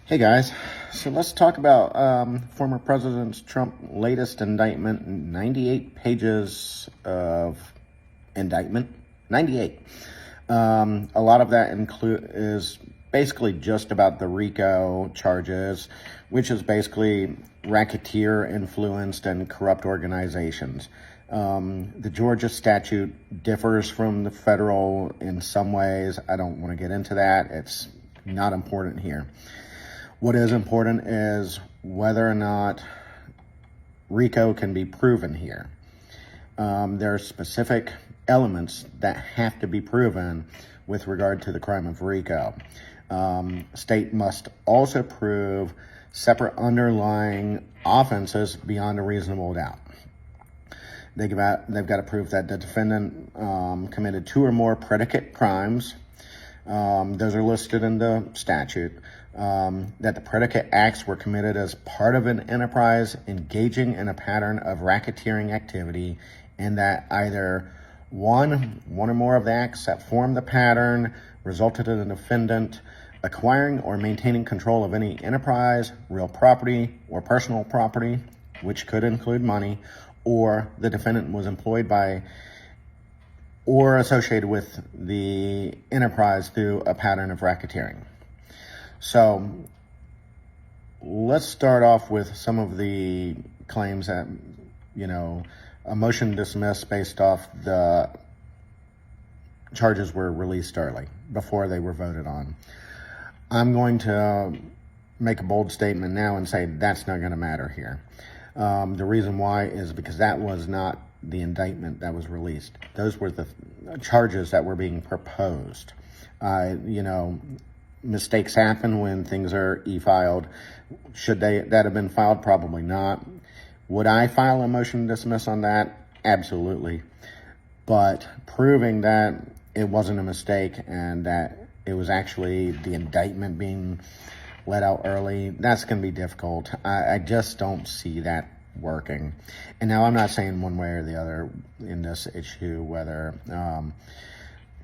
Hey guys, so let's talk about former President Trump's latest indictment. 98 pages of indictment. 98. A lot of that is basically just about the RICO charges, which is basically racketeer influenced and corrupt organizations. The Georgia statute differs from the federal in some ways. I don't want to get into that. It's not important here. What is important is whether or not RICO can be proven here. There are specific elements that have to be proven with regard to the crime of RICO. State must also prove separate underlying offenses beyond a reasonable doubt. They've got to prove that the defendant committed 2 or more predicate crimes. Those are listed in the statute. That the predicate acts were committed as part of an enterprise engaging in a pattern of racketeering activity, and that either one or more of the acts that formed the pattern resulted in the defendant acquiring or maintaining control of any enterprise, real property, or personal property, which could include money, or the defendant was employed by or associated with the enterprise through a pattern of racketeering. So let's start off with some of the claims that, a motion dismissed based off the charges were released early before they were voted on. I'm going to make a bold statement now and say that's not going to matter here. The reason why is because that was not the indictment that was released. Those were the charges that were being proposed. Mistakes happen when things are e-filed. Should that have been filed? Probably not. Would I file a motion to dismiss on that? Absolutely. But proving that it wasn't a mistake and that it was actually the indictment being let out early, that's going to be difficult. I just don't see that working. And now I'm not saying one way or the other in this issue whether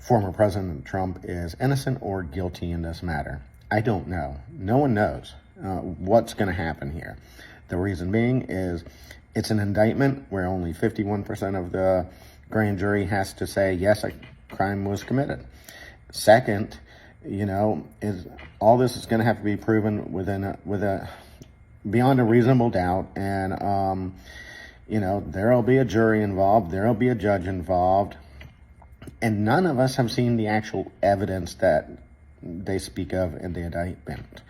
former President Trump is innocent or guilty in this matter. I don't know. No one knows what's going to happen here. The reason being is it's an indictment where only 51% of the grand jury has to say, yes, a crime was committed. Second, is all this is going to have to be proven beyond a reasonable doubt. And, there'll be a jury involved. There'll be a judge involved. And none of us have seen the actual evidence that they speak of in the indictment.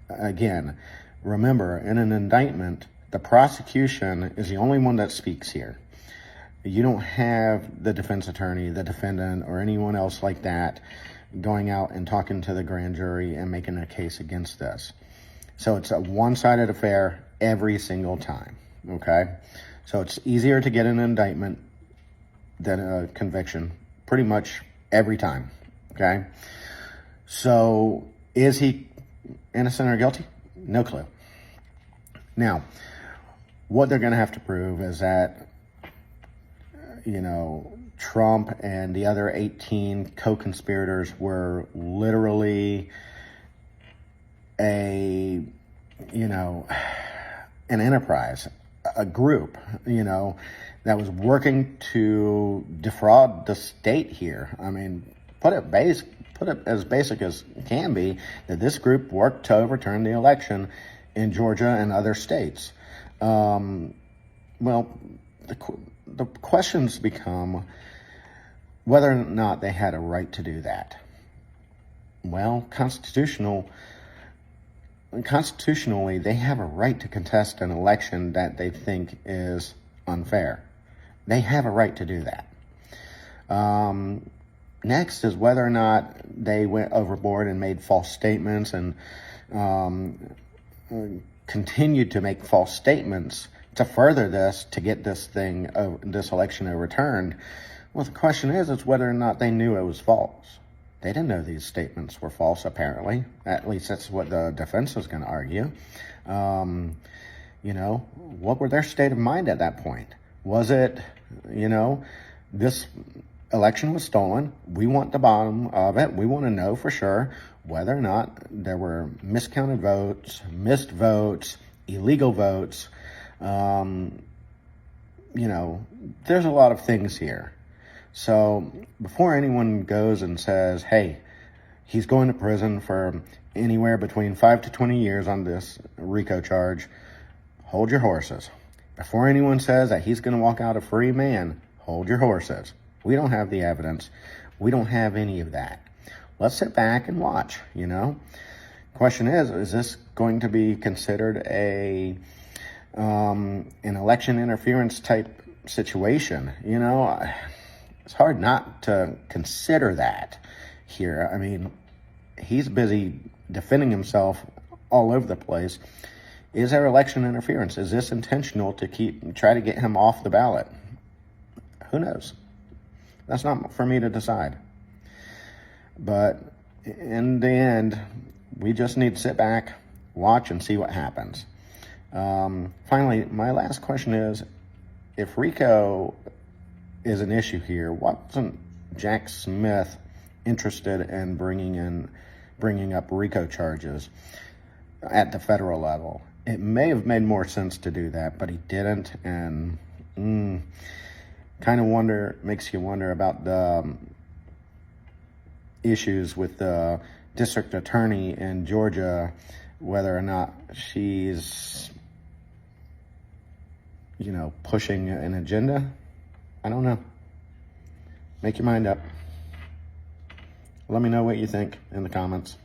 Again, remember, in an indictment, the prosecution is the only one that speaks here. You don't have the defense attorney, the defendant, or anyone else like that going out and talking to the grand jury and making a case against this. So it's a one-sided affair every single time, okay? So it's easier to get an indictment than a conviction pretty much every time, okay? So is he innocent or guilty? No clue. Now, what they're going to have to prove is that, Trump and the other 18 co-conspirators were literally an enterprise, a group, that was working to defraud the state here. I mean, put it as basic as it can be, that this group worked to overturn the election in Georgia and other states. The questions become whether or not they had a right to do that. Well, constitutionally, they have a right to contest an election that they think is unfair. They have a right to do that. Next is whether or not they went overboard and made false statements and continued to make false statements to further this, to get this election overturned. Well, the question is whether or not they knew it was false. They didn't know these statements were false, apparently. At least that's what the defense was going to argue. What were their state of mind at that point? Was it, this election was stolen. We want the bottom of it. We want to know for sure. whether or not there were miscounted votes, missed votes, illegal votes. There's a lot of things here. So before anyone goes and says, hey, he's going to prison for anywhere between 5 to 20 years on this RICO charge, hold your horses. Before anyone says that he's going to walk out a free man, hold your horses. We don't have the evidence. We don't have any of that. Let's sit back and watch, Question is this going to be considered an election interference type situation? It's hard not to consider that here. I mean, he's busy defending himself all over the place. Is there election interference? Is this intentional to try to get him off the ballot? Who knows? That's not for me to decide. But in the end, we just need to sit back, watch, and see what happens. Finally, my last question is, if RICO is an issue here, wasn't Jack Smith interested in bringing up RICO charges at the federal level? It may have made more sense to do that, but he didn't, and makes you wonder about the issues with the district attorney in Georgia, whether or not she's pushing an agenda. I don't know. Make your mind up. Let me know what you think in the comments.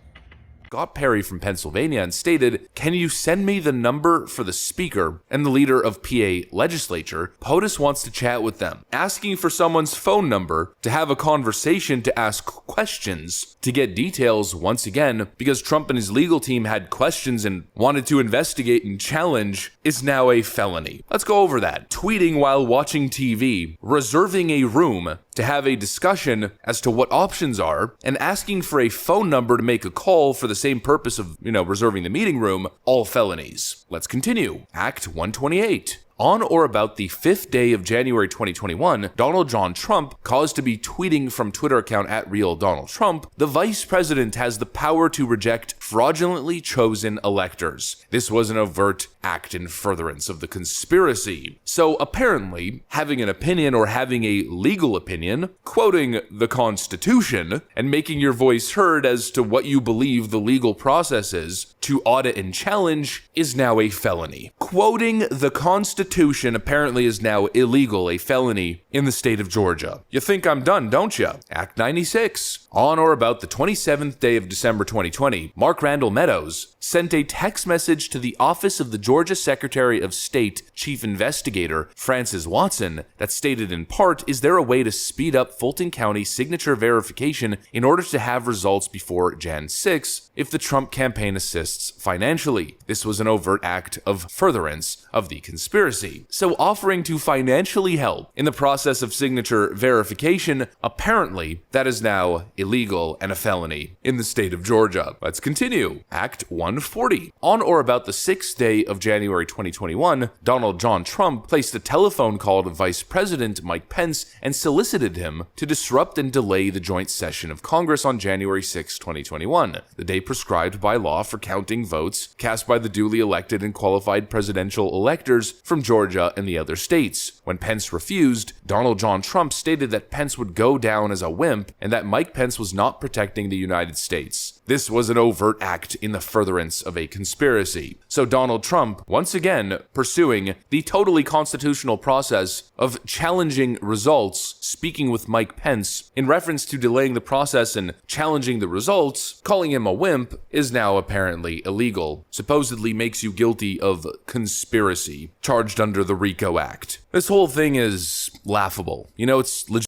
Got Perry from Pennsylvania and stated, "Can you send me the number for the speaker and the leader of PA legislature? POTUS wants to chat with them. Asking for someone's phone number to have a conversation, to ask questions, to get details once again, because Trump and his legal team had questions and wanted to investigate and challenge, is now a felony." Let's go over that. Tweeting while watching TV, reserving a room to have a discussion as to what options are, and asking for a phone number to make a call for the same purpose of, reserving the meeting room, all felonies. Let's continue. Act 128. On or about the 5th day of January 2021, Donald John Trump caused to be tweeting from Twitter account @RealDonaldTrump, "The vice president has the power to reject fraudulently chosen electors." This was an overt act in furtherance of the conspiracy. So apparently, having an opinion or having a legal opinion, quoting the Constitution, and making your voice heard as to what you believe the legal process is to audit and challenge is now a felony. Quoting the Constitution apparently is now illegal, a felony in the state of Georgia. You think I'm done, don't you? Act 96. On or about the 27th day of December 2020, Mark Randall Meadows sent a text message to the office of the Georgia Secretary of State Chief Investigator Francis Watson that stated in part, "Is there a way to speed up Fulton County signature verification in order to have results before Jan 6 if the Trump campaign assists financially?" This was an overt act of furtherance of the conspiracy. So offering to financially help in the process of signature verification, apparently that is now illegal and a felony in the state of Georgia. Let's continue. Act 140. On or about the 6th day of January 2021, Donald John Trump placed a telephone call to Vice President Mike Pence and solicited him to disrupt and delay the joint session of Congress on January 6, 2021, the day prescribed by law for counting votes cast by the duly elected and qualified presidential electors from Georgia and the other states. When Pence refused, Donald John Trump stated that Pence would go down as a wimp and that Mike Pence was not protecting the United States. This was an overt act in the furtherance of a conspiracy. So Donald Trump, once again, pursuing the totally constitutional process of challenging results, speaking with Mike Pence in reference to delaying the process and challenging the results, calling him a wimp, is now apparently illegal. Supposedly makes you guilty of conspiracy, charged under the RICO Act. This whole thing is laughable. It's legit.